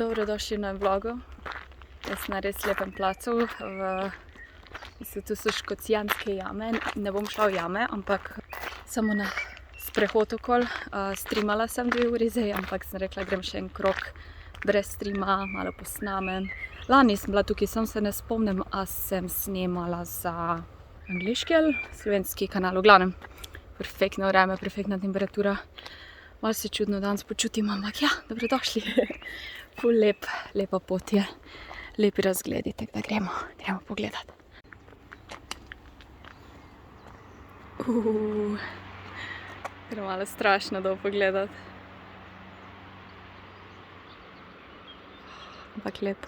Dobrodošli na vlogu. Jaz sem na res lepem placu. Tu so Škocjanske jame. Ne bom šla v jame, ampak samo na sprehod okoli. Streamala sem 2 uri zdaj, ampak sem rekla, grem še en krog brez streama, malo posnamem. Lani sem bila tukaj, sem se ne spomnim, a sem snemala za angliški ali slovenski kanal. V glavnem, perfektno vreme, perfektna temperatura. Malo se čudno danes počutim, ampak ja, dobrodošli. Ful lepa pot je, lepi razgledi, tako da gremo pogledat. Gre malo strašno dol pogledat. Ampak lepo.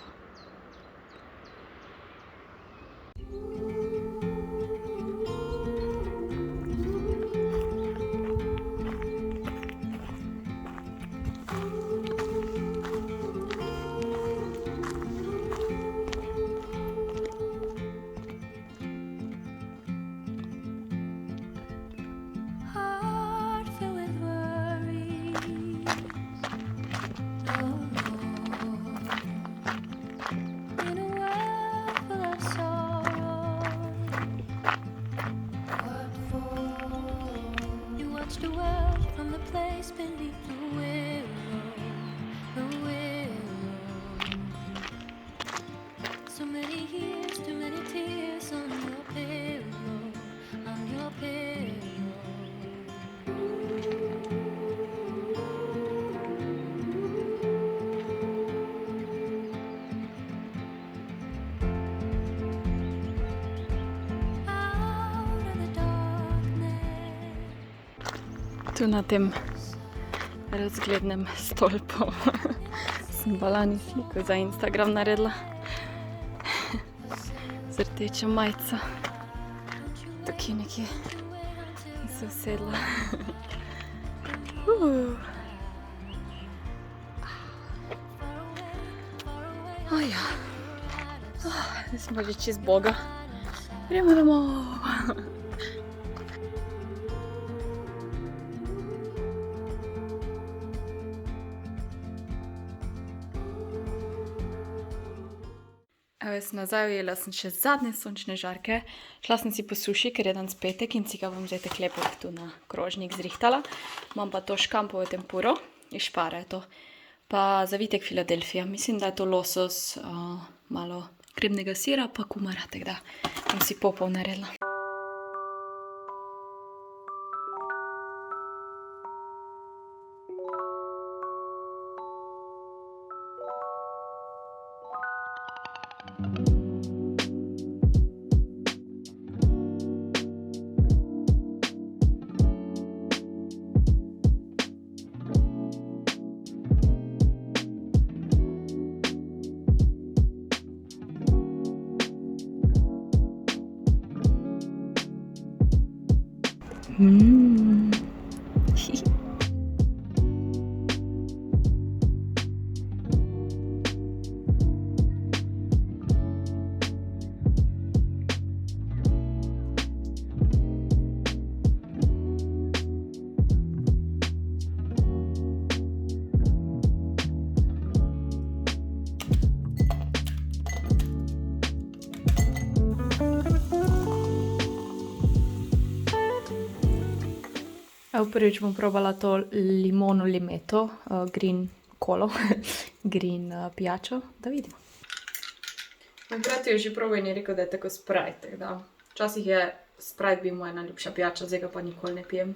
The world from the place beneath the willow. So many years, too many tears on your pillow. Out of the darkness. Tu na tem razglednem stolpu sem pa lani sliko za Instagram naredila z rdečo majico. Tukaj nekje sem se usedla. Ja. Zdaj sem pa že čez Boga. Gremo domov. Evo, jaz sem nazaj, ujela sem še zadnje sončne žarke. Šla sem si po suši, ker je danes petek in si ga bom zdaj tak lepo tu na krožnik zrihtala. Imam pa to škampovo tempuro, iz špara je to. Pa zavitek Filadelfija. Mislim, da je to losos, malo kremnega sira, pa kumara, tako da bom si popov naredila. Prvič bom probala to limono limeto, green kolo, green pijačo, da vidimo. Moj brat je že probal in je rekel, da je tako Sprite, tako da včasih je Sprite bil moja najljubša pijača, zdaj ga pa nikoli ne pijem.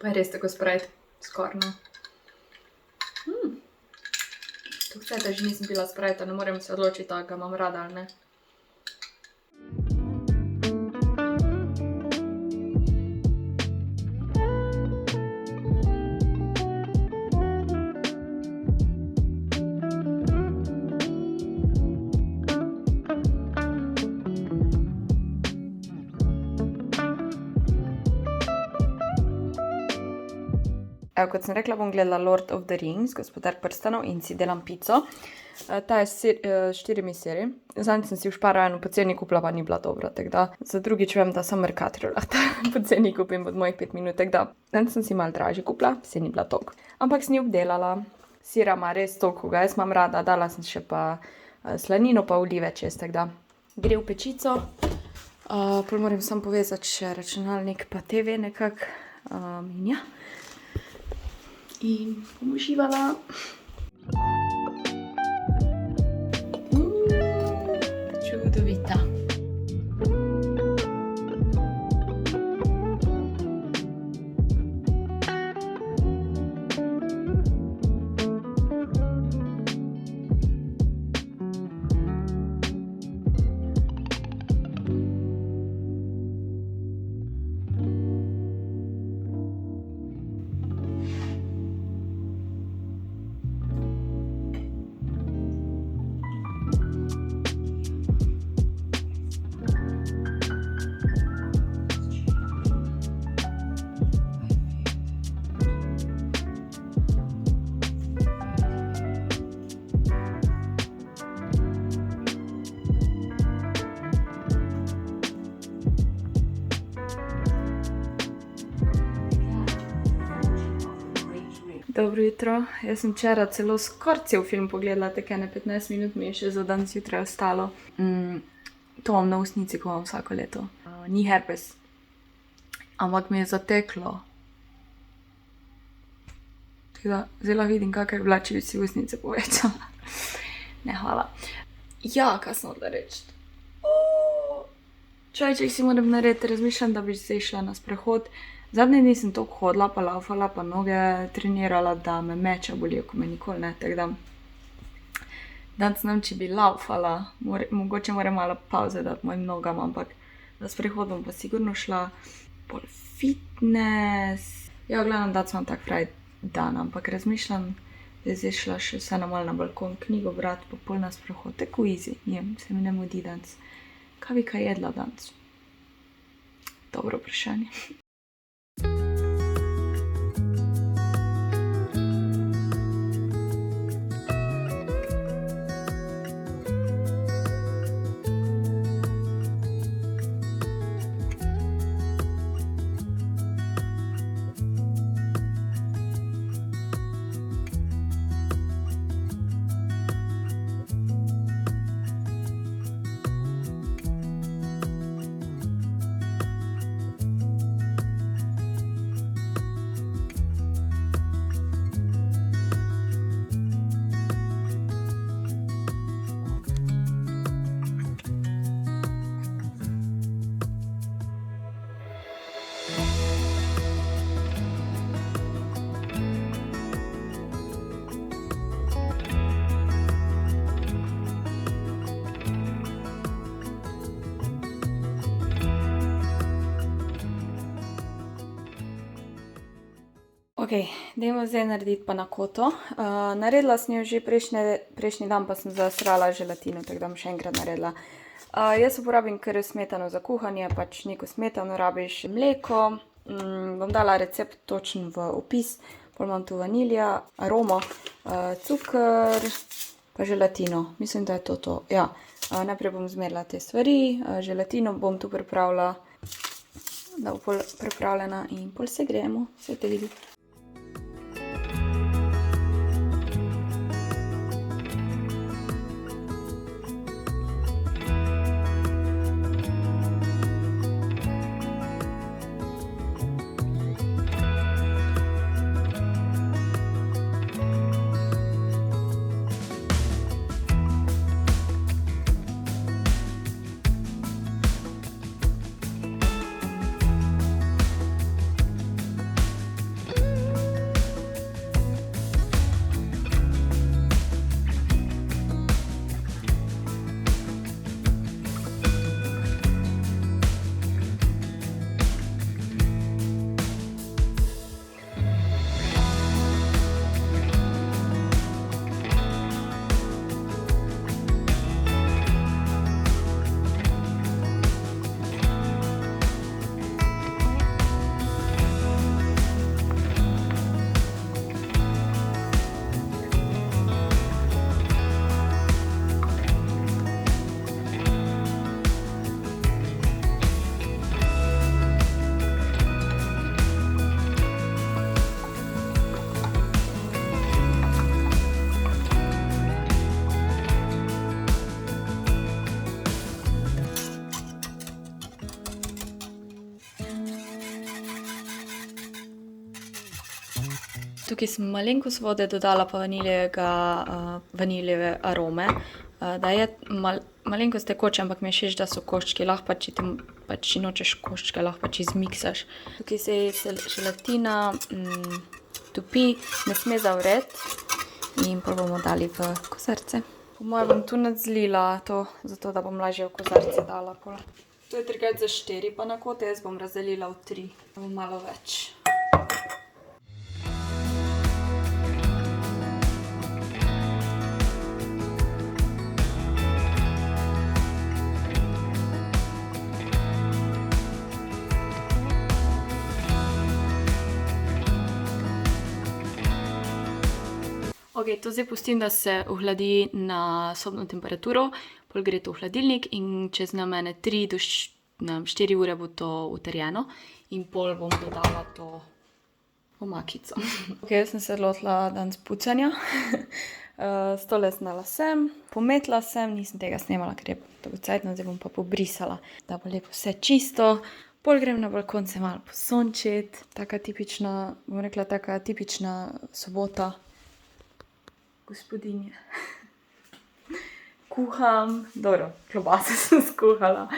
Pa je res tako Sprite, skorno. Tako vse, da že nisem pila Sprite, ne morem se odločiti, da ga imam rada ali ne. Evo, kot sem rekla, bom gledala Lord of the Rings, Gospodar prstanov in si delam pico. Ta je s 4 seriji. Zadnjič sem si v Šparu eno poceni kupila, pa ni bila dobra, tako da za drugič vem, da sem Mercatorju lahko poceni kupim od mojih 5 minut, tako da danes sem si malo dražje kupila, se ni bila toliko. Ampak sem jo obdelala, sira ima res toliko, ga jaz imam rada, dala sem še pa slanino pa olive čez, tako da gre v pečico. Pol moram samo povezati še računalnik pa TV nekako in ja. In bom uživala. Čudovita. Dobro jutro, jaz sem včeraj celo skoraj cel film pogledala, tako ene 15 minut mi je še za danes zjutraj ostalo. To imam na ustnici, ko imam vsako leto. Ni herpes, ampak mi je zateklo. Tako da zelo vidim, kakaj je bila, če bi si ustnice povečala. Ne, hvala. Ja, kaj sem odla reči? Čajček si moram narediti, razmišljam, da bi se išla na sprehod. Zadnje dni sem toliko hodila, pa laufala, pa noge trenirala, da me meča bolijo, ko me nikoli ne, tako da danes ne vem, če bi laufala, mogoče moram malo pauze dati mojim nogam, ampak na sprehod bom pa sigurno šla, pol fitness. Ja, gledam, da sem tak pravi dan, ampak razmišljam, da je zdaj šla še vseeno malo na balkon knjigo brati, pa pol na sprehod, tako easy, se mi ne mudi danes. Kaj bi kaj jedla danes? Dobro vprašanje. Ok, dajmo zdaj narediti panakoto. Naredila sem jo že prejšnji dan, pa sem zasrala želatino, tako da bom še enkrat naredila. Jaz uporabim kar smetano za kuhanje, pač neko smetano rabiš, mleko. Bom dala recept točen v opis. Pol imam tu vanilja, aromo, cukor, pa želatino. Mislim, da je to. Ja, najprej bom zmerila te stvari, želatino bom tu pripravila, da bo pol pripravljena in pol se gremo, se te vidi. Tukaj sem malenkost vode dodala pa vanilijeve arome, da je malenkost tekoče, ampak mi je všeč, da so koščki, lahko pa če nočeš koščke, lahko pa če zmiksaš. Tukaj se želatina topi, ne sme zavreti in pol bomo dali v kozarce. Po moje bom tu nadzlila to, zato da bom lažje v kozarce dala pol. To je drugače za 4 panakote, jaz bom razdelila v 3, da bom malo več. Ok, to zdaj pustim, da se ohladi na sobno temperaturo, pol gre to v hladilnik in čez najmanj 3 do 4 ure bo to utrjeno in pol bom dodala to omakico. Ok, jaz sem se lotila danes pucanja. Stole sem dala sem, pometla sem, nisem tega snemala, ker je dolgocajtno, zdaj bom pa pobrisala, da bo lepo vse čisto. Pol grem na balkon se malo posončit, taka tipična, bom rekla, taka tipična sobota. Gospodinje. Kuham, dobro, klobase sem skuhala,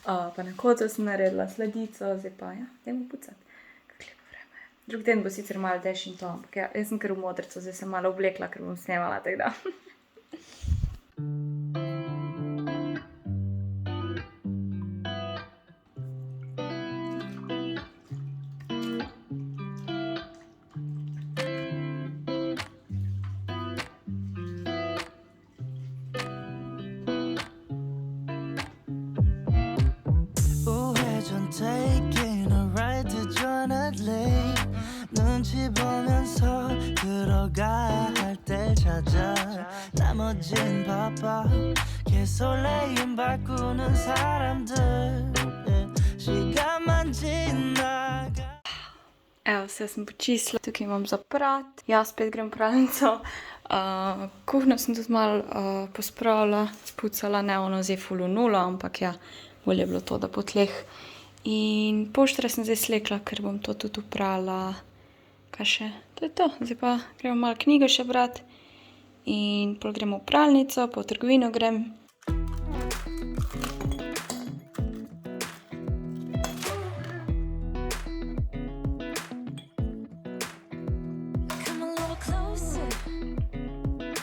pa na koco sem naredila sladico, zdaj pa ja, dajmo pucati. Kako lepo vreme je. Drug teden bo sicer malo dež in to, ampak ja, jaz sem kar v modrico, zdaj sem malo oblekla, ker bom snemala, tako da. Taking a ride to Jonathan 눈치 보면서 들어가야 할 때 찾아 나머진 바빠 개설레임 바꾸는 사람들 시간만 지나가. Evo, vse sem počistila, tukaj imam za prat, jaz spet grem v pralnico. Kuhno sem tudi malo pospravila, spucala, ne ono zdaj ful v nulo, ampak ja, bolje je bilo to, da po tleh. In pol 4 sem zdaj slekla, ker bom to tudi uprala. Kaj še? To je to. Zdaj pa gremo malo knjigo še brati. In pol gremo v pralnico, pa v trgovino grem. Come a little closer.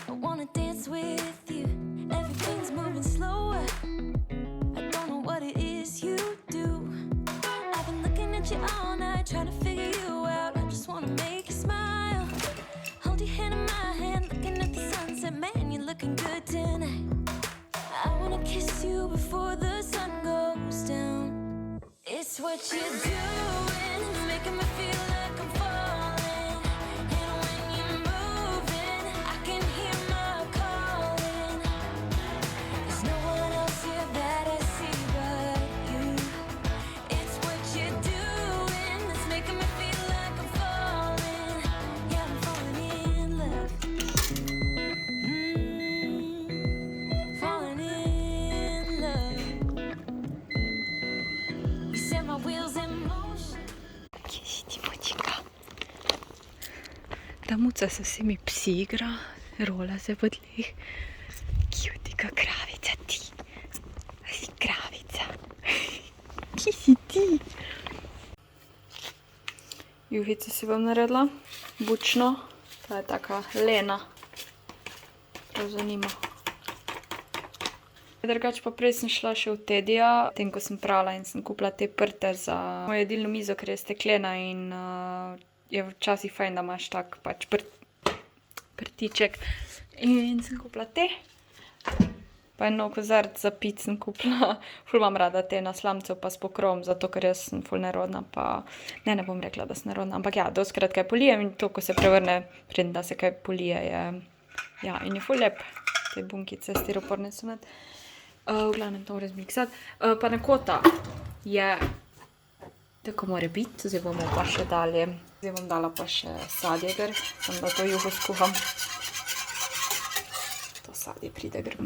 I wanna dance with you. Everything's moving slower. I don't know what it is you do. I've been looking at you all night, trying to figure you out. I just wanna make you smile. Hold your hand in my hand, looking at the sunset. Man, you're looking good tonight. I wanna kiss you before the sun goes down. It's what you're doing, it's making me feel like I'm falling. And when you're moving, I can hear my calling. There's no one else here that I see but you. It's what you're doing, it's making me feel like I'm falling. Yeah, I'm falling in love. Falling in love. You set my wheels in motion. Kje si ti, močika? Ta muca se vsemi psi igra, rola se po tleh. Kjutika kravica ti. A si kravica. Kje si ti? Juhice si bom naredila, bučno. Ta je taka lena. Prav zanima. Drugače pa prej sem šla še v Tedija, tem ko sem prala in sem kupila te prte za mojo jedilno mizo, ker je steklena in je včasih fajn, da imaš tak pač prtiček. In sem kupila te. Pa eno kozarc za pit sem kupila. Ful imam rada te na slamcev pa s pokrovom, zato ker jaz sem ful nerodna, pa ne bom rekla, da sem nerodna, ampak ja, dostikrat kaj polijem in to, ko se prevrne, preden da se kaj polije, je, ja, in je ful lep. Te bunkice stiroporne so med. V glavnem to moram zmiksati. Panakota je tako mora biti, zdaj bomo pa še dalje. Zdaj bom dala pa še sadje, ker sem da to juho skuham. To sadje pride gr.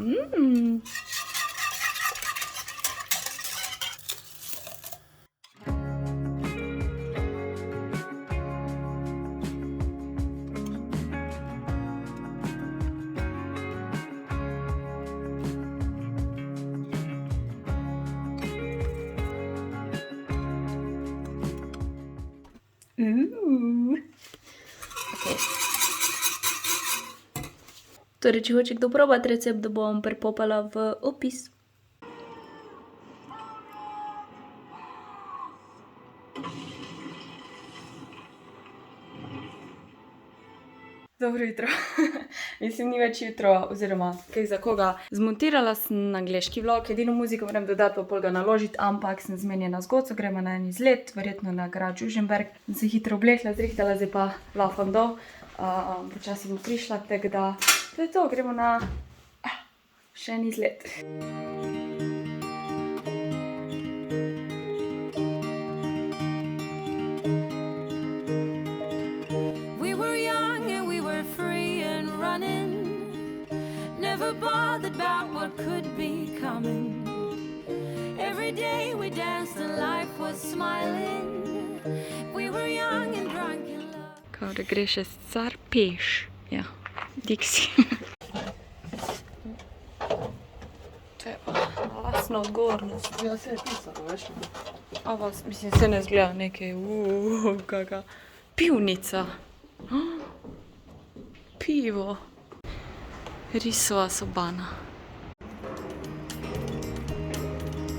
Torej, če hoče kdo probati recept, da bom pripopala v opis. Dobro jutro. Mislim, ni več jutro, oziroma kaj za koga. Zmontirala sem angleški vlog, edino muziko moram dodati, pa pol ga naložiti, ampak sem zmenjena z Goco, gremo na en izlet, verjetno na grad Žužemberk. Sem se hitro oblekla, zrihtala, zdaj pa lafam dol. Počasi bom prišla, tako da to je to, gremo na še en izlet. We were young and we were free and running, never bothered about what could be coming. Every day we danced and life was smiling. We were young and drunk in love. Kao da gre še car peš. Ja, Dixi. To je pa lasna odgovornost. Ja, se je pisalo, veš. A vas, mislim, se ne zgleda nekaj, kaka pivnica. Pivo. Risova sobana.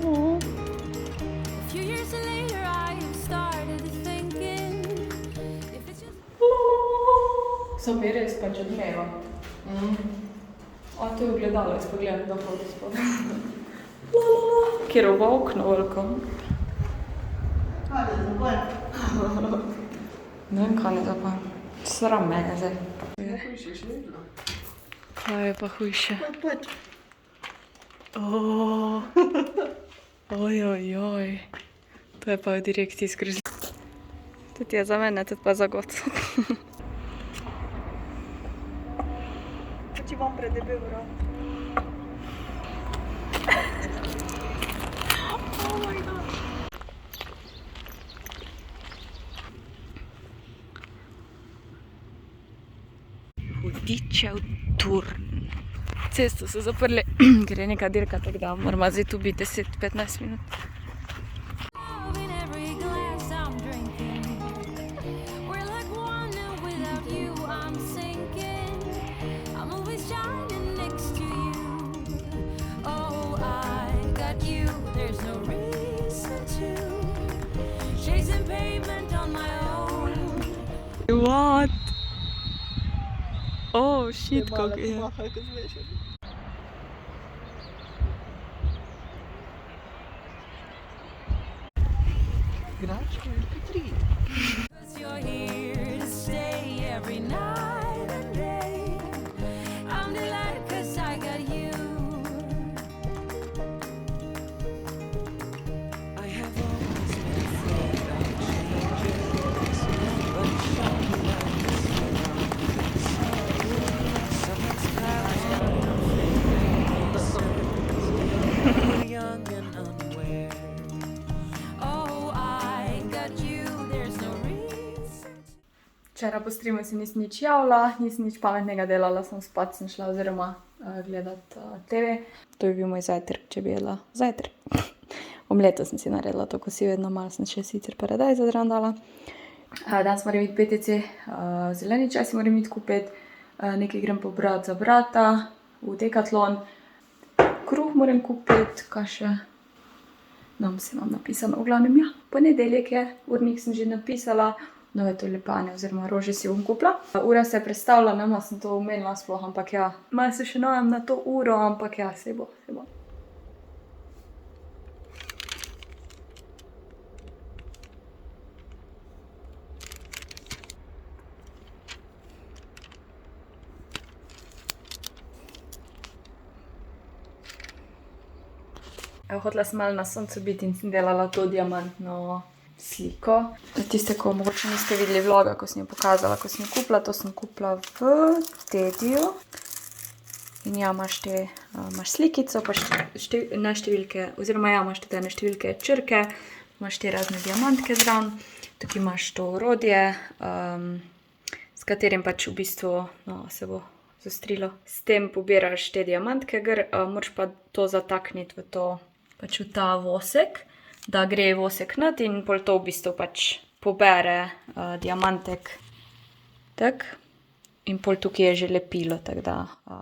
A few years later I started thinking if it's just So mi res pač odmeva. A to je ogledalo, jaz pogledam, da hodi spodaj. Kjer oba okno veliko. Ne vem, kaj ne zapam. Sram mene zdaj. Kaj je pa hujše? Ojojoj. To je pa v direkciji skroz. Tudi je za mene, tudi pa za Goco. Če vam predebel vrat. Hudičev turn. Cesto so zaprli, ker je neka dirka, tako da moramo zdaj tu biti 10-15 minut. love in every glass I'm drinking. We're like one and without you I'm sinking. I'm always shining next to you. Oh, I got you, there's no reason to. Chasing pavement on my own. What? Oh, shit, kako je. Mahaj, ko zvečer. Igračke in Petri. 'Cause you're here to stay every night and day. I'm delighted 'cause I got you. I have always been afraid of changes, but shiny lights someone's passed on your faces. We're young and unaware. Oh, I got you, there's no reason. Včeraj po streamu si nisem nič javila, nisem nič pametnega delala, sem spat sem šla oziroma gledat TV. To je bil moj zajtrk, če bi jedla zajtrk. Omleto sem si naredila, to ko si vedno, malo sem še sicer paradajz zraven dala. Danes moram iti PTC, zeleni čaj si moram iti kupiti, nekaj grem pobrati za brata, v Decathlon. Kruh moram kupiti, kaj še? Dam si imam napisano, v glavnem ja, ponedeljek je, urnik sem že napisala, nove tulipane oziroma rože si bom kupila. Ura se je prestavila, ne sem to omenila sploh, ampak ja, malo se še navajam na to uro, ampak ja, saj bo, saj bo. Hotela sem malo na soncu biti in sem delala to diamantno sliko. Za tiste, ko mogoče niste videli vloga, ko sem jo pokazala, ko sem jo kupila, to sem kupila v Tediju. In ja, imaš slikico, pa na številke, oziroma ja, imaš tudi ene številke črke, imaš te razne diamantke zraven, tukaj imaš to orodje, s katerim pač v bistvu se bo zastrilo. S tem pobiraš te diamantke, moraš pa to zatakniti v to, pač v ta vosek, da gre vosek not in pol to v bistvu pač pobere diamantek. Tak. In pol tukaj je že lepilo, tako da,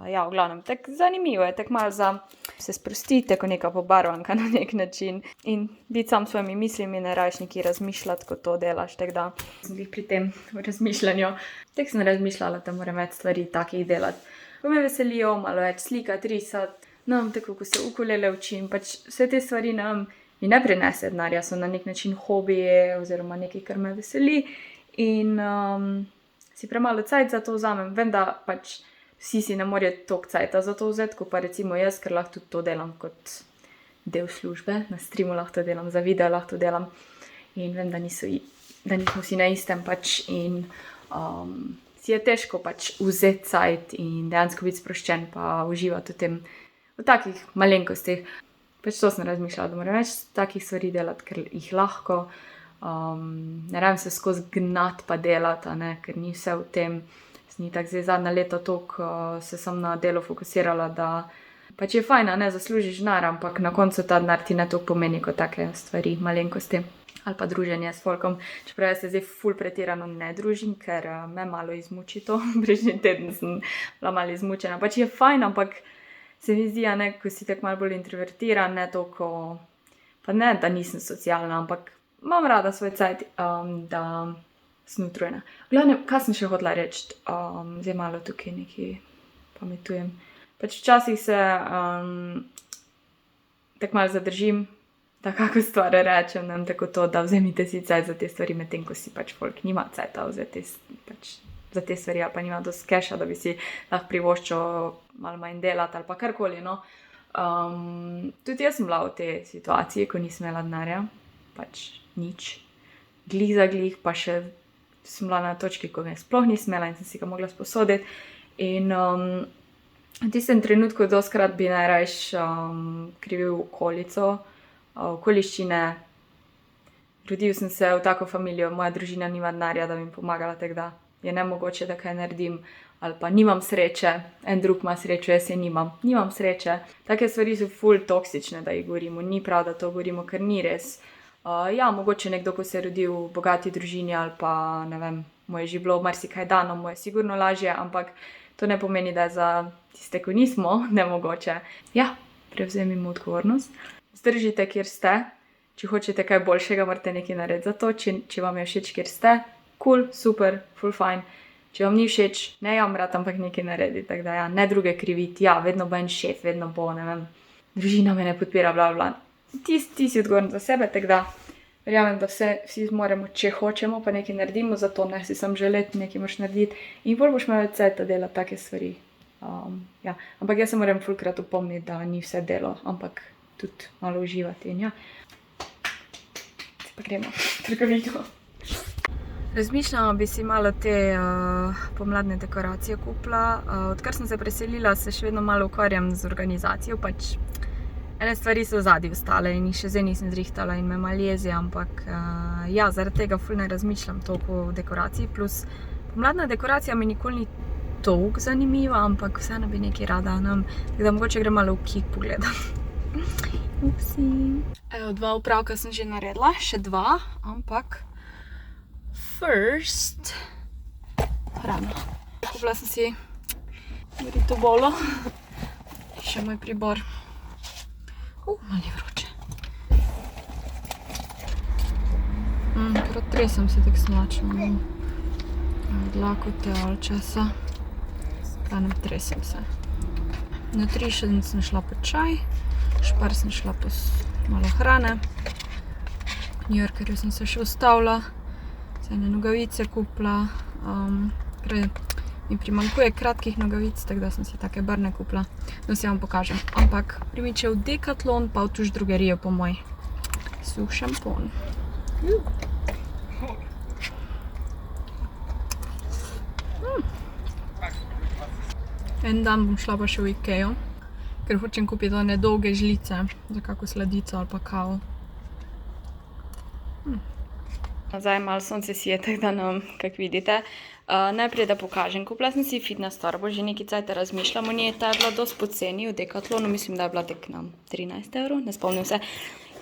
ja, v glavnem, tako zanimivo je, tako malo za se sprostiti, tako neka pobarvanka na nek način in biti sam s svojimi mislimi, ne rajš neki razmišljati, ko to delaš, tako da sem jih pri tem razmišljanju, tako sem razmišljala, da moram več stvari takih delati. Ko me veselijo, malo več slikati, risati, tako ko se ukulele učim, pač vse te stvari mi ne prinese denarja, so na nek način hobije oziroma nekaj, kar me veseli in si premalo cajt za to vzamem. Vem, da pač vsi si ne morejo toliko cajta za to vzeti, ko pa recimo jaz, ker lahko tudi to delam kot del službe, na streamu lahko to delam, za video lahko to delam in vem, da nismo vsi na istem pač in si je težko pač vzeti cajt in dejansko biti sproščen pa uživati v takih malenkostih. Pač to sem razmišljala, da moram več takih stvari delati, ker jih lahko. Ne rabim se skozi gnati pa delati, ker ni vse v tem. Sem tako zdaj zadnja leta toliko se sem na delo fokusirala, da pač je fajn, zaslužiš denar, ampak na koncu ta denar ti ne toliko pomeni kot take stvari, malenkosti ali pa druženje s folkom. Čeprav jaz se zdaj ful pretirano ne družim, ker me malo izmuči to. Prejšnji teden sem bila malo izmučena. Pač je fajn, ampak se mi zdi, ko si tako malo bolj introvertiran, ne toliko, pa ne, da nisem socialna, ampak imam rada svoj cajt, da sem utrujena. Glavnem, kaj sem še hotela reči? Zdaj malo tukaj nekaj pametujem. Pač včasih se tako malo zadržim, da kako stvar rečem, tako to, da vzemite si cajt za te stvari, medtem ko si pač folk nima cajta vzeti pač za te stvari ali pa nima dosti keša, da bi si lahko privoščil malo manj delati ali pa karkoli, no. Tudi jaz sem bila v tej situaciji, ko nisem imela denarja, pač nič, glih za glih, pa še sem bila na točki, ko me sploh nisem imela in sem si ga mogla sposoditi. In v tistem trenutku dostikrat bi najrajš krivil okolico, okoliščine. Rodil sem se v tako familijo, moja družina nima denarja, da bi mi pomagala, tako da je nemogoče, da kaj naredim, ali pa nimam sreče, en drug ima srečo, jaz je nimam sreče. Take stvari so ful toksične, da jih govorimo, ni prav, da to govorimo, ker ni res. Ja, mogoče nekdo, ko se je rodil v bogati družini ali pa, ne vem, mu je že bilo marsikaj dano, mu je sigurno lažje, ampak to ne pomeni, da je za tiste, ko nismo, nemogoče. Ja, prevzemimo odgovornost. Zdržite, kjer ste. Če hočete kaj boljšega, morate nekaj narediti za to. Če vam je všeč, kjer ste, cool, super, full fine. Če vam ni všeč, ne jamrati, ampak nekaj narediti. Tako da ja, ne druge kriviti. Ja, vedno bo en šef, vedno bo, ne vem, družina me ne podpira, bla, bla. Ti si odgovoren za sebe, tako da verjamem, da vsi zmoremo, če hočemo, pa nekaj naredimo, zato ne si sam želeti, nekaj moraš narediti in bolj boš imel cajta delati take stvari. Ja. Ampak jaz se moram fulkrat upomniti, da ni vse delo, ampak tudi malo uživati in ja. Pa gremo v trgovino. Razmišljala bi si malo te pomladne dekoracije kupila. Odkar sem se preselila, se še vedno malo ukvarjam z organizacijo, pač ene stvari so zadnji ostale in jih še zdaj nisem zrihtala in me malo jezi, ampak ja, zaradi tega ful ne razmišljam toliko o dekoraciji, plus pomladna dekoracija mi nikoli ni toliko zanimiva, ampak vseeno bi nekaj rada, tako da mogoče grem malo v Kik pogledati. Upsi. Evo, 2 opravka sem že naredila, še 2, ampak first hrana. Kupila sem si burrito bolo, še moj pribor. Malo je vroče. Kar odtresam se tako smlačno. Dlakote ali česa. Pravnem, tresem se. Na 3 še sem šla po čaj, špar sem šla po malo hrane. V New Yorkerju sem se še ustavila, se ene nogavice kupila, ker mi primanjkuje kratkih nogavic, tako da sem si take barne kupila. No, si vam pokažem. Ampak primiče v Decathlon, pa v tuš drogerijo po moj. Suh šampon. En dan bom šla pa še v Ikejo, ker hočem kupiti one dolge žlice za kako sladico ali pa kavo. Zdaj malo sonce sije, tako da kako vidite. Najprej da pokažem, kupila sem si fitness torbo, že nekaj cajta razmišljam o njej, ta je bila dosti poceni v Decathlonu, mislim, da je bila tek 13 €, ne spomnim se.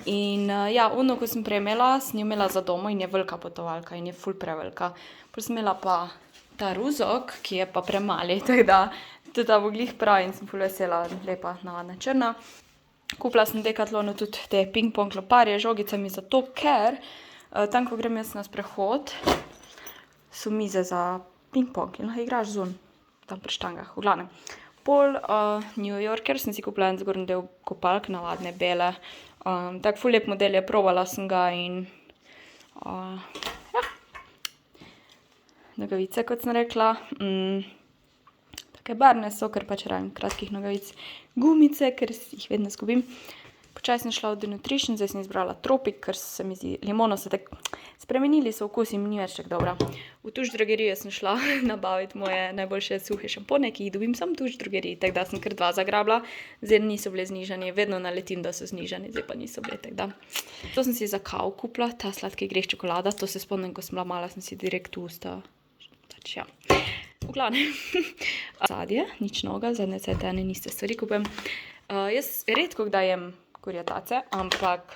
In ja, ono, ko sem prej imela, sem jo imela za domo in je velika potovalka in je ful prevelika. Potem sem imela pa ta ruzok, ki je pa premali, tako da tudi ta bo glih prav in sem ful vesela, lepa, navadna črna. Kupila sem v Decathlonu tudi te ping-pong kloparje z žogicami zato, ker tam, ko grem jaz na sprehod, so mize za ping-pong in lahko igraš zunaj, tam pri štangah, v glavnem. Pol New Yorker sem si kupila en zgornji del kopalk, navadne bele. Tak ful lep model je, probala sem ga in ja. Nogavice, kot sem rekla. Take barvne so, ker pač rabim kratkih nogavic. Gumice, ker jih vedno zgubim. Počasi sem šla v The Nutrition, zdaj sem izbrala Tropic, ker se mi zdi, limono so tako spremenili so okus in ni več tako dobra. V Tuš drogerije sem šla nabaviti moje najboljše suhe šampone, ki jih dobim samo v Tuš drogeriji, tako da sem kar 2 zagrabila. Zdaj niso bile znižani, vedno naletim, da so znižani, zdaj pa niso bile, tako da. To sem si za kavo kupila, ta sladki greh čokolada, to se spomnim, ko sem bila mala, sem si direkt v usta. Pač ja. V glavnem. Sadje, nič novega, zadnje cajte ene niste stvari kupim. Jaz redko kdaj jem kurjatace, ampak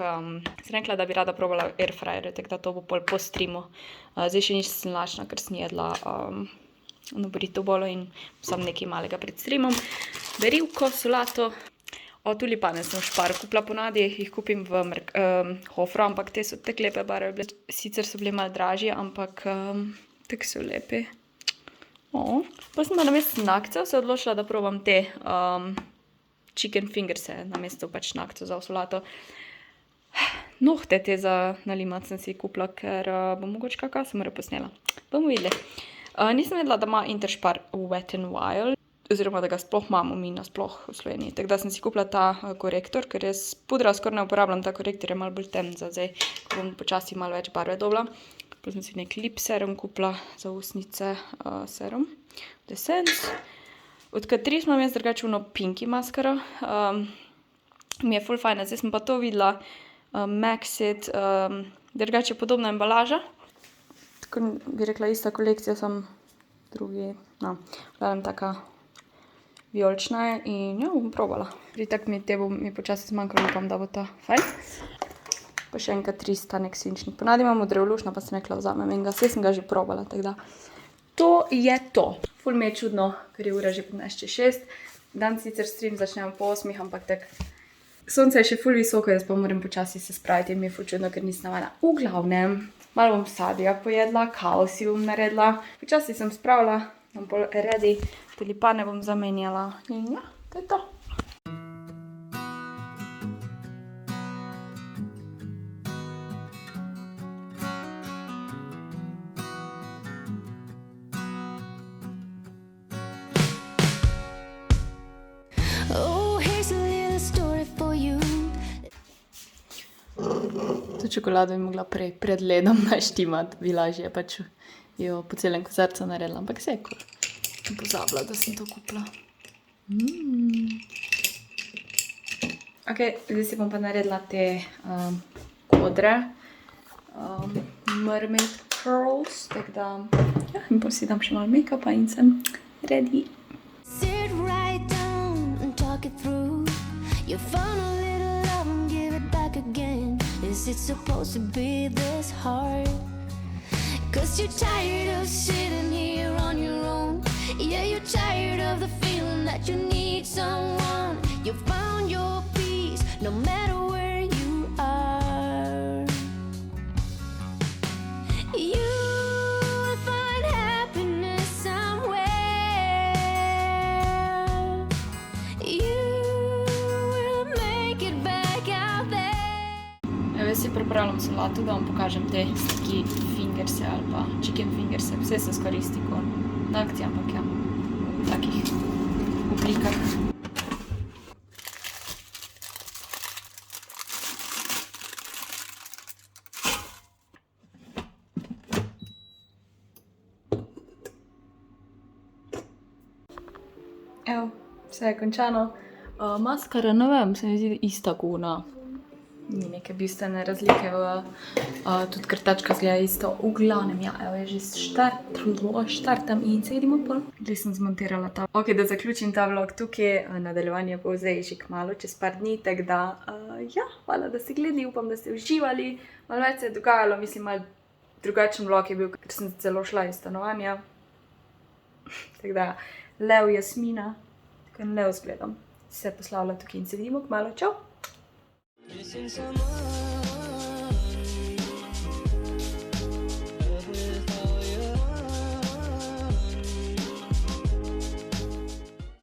sem rekla, da bi rada probala airfryer, tako da to bo pol po streamu. Zdaj še nisem lačna, ker sem jedla ono burrito bolo in sam nekaj malega pred streamom. Berivko, solato. Tulipane sem v Šparu kupila ponavadi, jih kupim v Hofru, ampak te so tako lepe barve. Sicer so bile malo dražje, ampak tako so lepe. Pa sem namesto nakcev se odločila, da probam te chicken fingerse, namesto pač nakcev za solato. Nohte te za nalimat sem si kupila, ker bom mogoče kakao sem posnela. Bomo videli. Nisem vedela, da ima Interspar Wet n Wild, oziroma da ga sploh imamo mi nasploh v Sloveniji. Tako da sem si kupila ta korektor, ker jaz pudra skoraj ne uporabljam, ta korektor je malo bolj temen za zdaj, ko bom počasi malo več barve dobila. Potem sem si nek lip serum kupila za usnice, serum, The Sense. Od Catrice imam jaz drugače ono pinky maskaro. Mi je ful fajna, zdaj sem pa to videla, Maxit, drugače je podobna embalaža. Tako bi rekla ista kolekcija, sam drugi, gledam taka vijolična je in jo bom probala. Itak mi te bo mi počasi zmanjkalo, upam, da bo ta fajn. Pa še en Catrice, ta nek svinčnik. Ponavadi imam od Revolutiona, pa sem rekla vzamem enega, saj sem ga že probala, tako da. To je to. Ful mi je čudno, ker je ura že 15:06. Dan sicer stream začnemo po 8, ampak tak sonce je še ful visoko, jaz pa moram počasi se spraviti in mi je ful čudno, ker nisem navajena. V glavnem, malo bom sadja pojedla, kavo si bom naredila. Počasi sem spravila, bom pol ready, tulipane bom zamenjala in ja, to je to. Oh, here's a little story for you. To čokolado bi mogla pred ledom naštimati, bi lažje pač jo po celem kozarcu naredila, ampak vse je cool. Sem pozabila, da sem to kupila. Ok, zdaj si bom pa naredila te kodre, mermaid curls, tako da, ja, in pa si dam še malo make-upa in sem ready. Sit right down and talk it through. You found a little love and give it back again. Is it supposed to be this hard? 'Cause you're tired of sitting here on your own. Yeah, you're tired of the feeling that you need someone. You found your peace no matter where you are. You will find happiness somewhere. You will make it back out there. Jaz si pripravljam solato, da vam pokažem te sladki fingerse ali pa chicken fingerse. Vse so skoraj isti kot na akciji, ampak ja, v takih oblikah. Evo, vse je končano. Maskara, ne vem, se mi zdi ista kot ona. Ni neke bistvene razlike, tudi krtačka zgleda isto. V glavnem, ja, evo je že štartam in se vidimo pol. Zdaj sem zmontirala ta. Ok, da zaključim ta vlog tukaj, nadaljevanje bo zdaj že kmalu, čez par dni, tako da, ja, hvala, da ste gledali, upam, da ste uživali. Malo več se je dogajalo, mislim, malo drugačen vlog je bil, ker sem celo šla iz stanovanja. Tako da, lev Jasmina, tako en lev zgledam. Se poslavlja tukaj in se vidimo kmalu, čau! Missing someone